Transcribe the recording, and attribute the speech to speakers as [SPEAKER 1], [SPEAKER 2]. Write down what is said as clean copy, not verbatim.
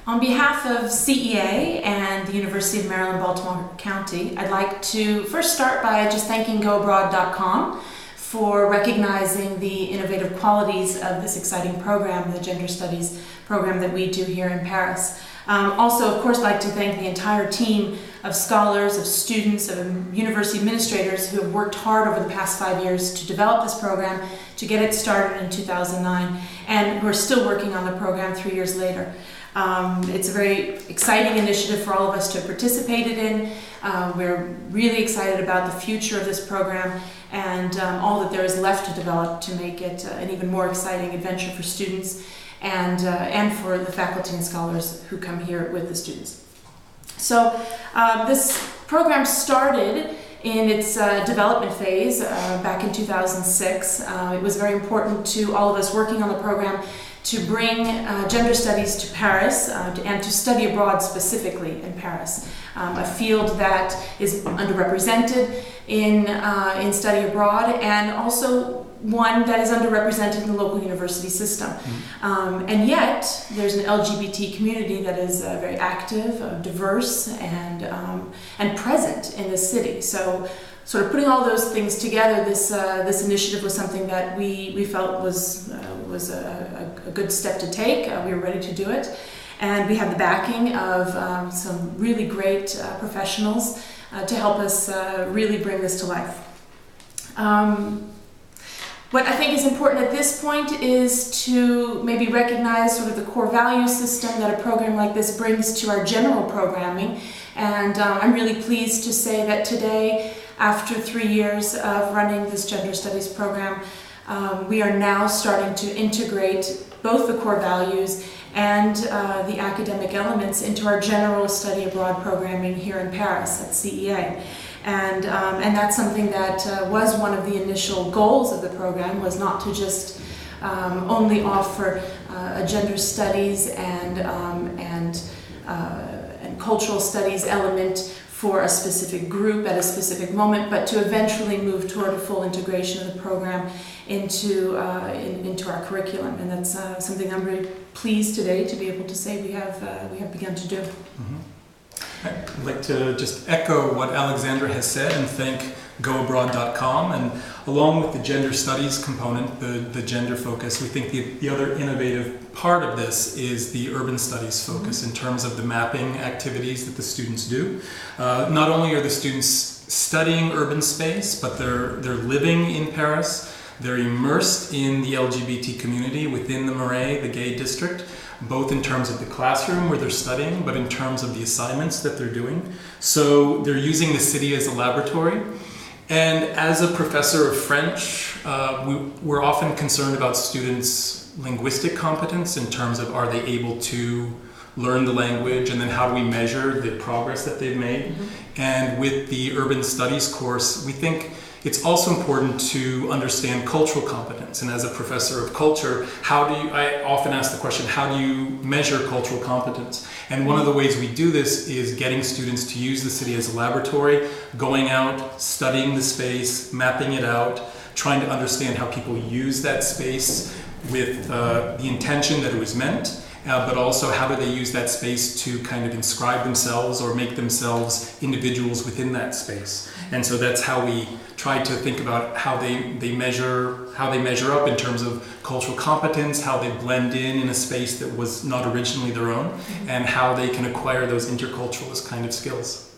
[SPEAKER 1] On behalf of CEA and the University of Maryland, Baltimore County, I'd like to first start by just thanking GoAbroad.com for recognizing the innovative qualities of this exciting program, the Gender Studies program that we do here in Paris. Also, of course, I'd like to thank the entire team of scholars, of students, of university administrators who have worked hard over the past 5 years to develop this program, to get it started in 2009, and who are still working on the program 3 years later. It's a very exciting initiative for all of us to have participated in. We're really excited about the future of this program and all that there is left to develop to make it an even more exciting adventure for students and for the faculty and scholars who come here with the students. So this program started in its development phase back in 2006. It was very important to all of us working on the program to bring gender studies to Paris and to study abroad specifically in Paris, a field that is underrepresented in study abroad and also one that is underrepresented in the local university system. And yet there's an LGBT community that is very active, diverse, and present in the city. So sort of putting all those things together, this initiative was something that we felt was a good step to take. We were ready to do it, and we have the backing of some really great professionals to help us really bring this to life. What I think is important at this point is to maybe recognize sort of the core value system that a program like this brings to our general programming, and I'm really pleased to say that today, after 3 years of running this gender studies program, we are now starting to integrate both the core values and the academic elements into our general study abroad programming here in Paris at CEA. And that's something that was one of the initial goals of the program, was not to just only offer a gender studies and cultural studies element for a specific group at a specific moment, but to eventually move toward a full integration of the program into our curriculum. And that's something I'm very pleased today to be able to say we have begun to do.
[SPEAKER 2] Mm-hmm. I'd like to just echo what Alexandra has said and thank GoAbroad.com. And along with the gender studies component, the gender focus, we think the other innovative part of this is the urban studies focus in terms of the mapping activities that the students do. Not only are the students studying urban space, but they're living in Paris. They're immersed in the LGBT community within the Marais, the gay district, both in terms of the classroom where they're studying, but in terms of the assignments that they're doing. So they're using the city as a laboratory. And as a professor of French, we're often concerned about students' linguistic competence in terms of, are they able to learn the language, and then how do we measure the progress that they've made? Mm-hmm. And with the urban studies course, we think it's also important to understand cultural competence. And as a professor of culture, I often ask the question, how do you measure cultural competence? And one of the ways we do this is getting students to use the city as a laboratory, going out, studying the space, mapping it out, trying to understand how people use that space with the intention that it was meant, but also how do they use that space to kind of inscribe themselves or make themselves individuals within that space. And so that's how we try to think about how they measure up in terms of cultural competence, how they blend in a space that was not originally their own, and how they can acquire those interculturalist kind of skills.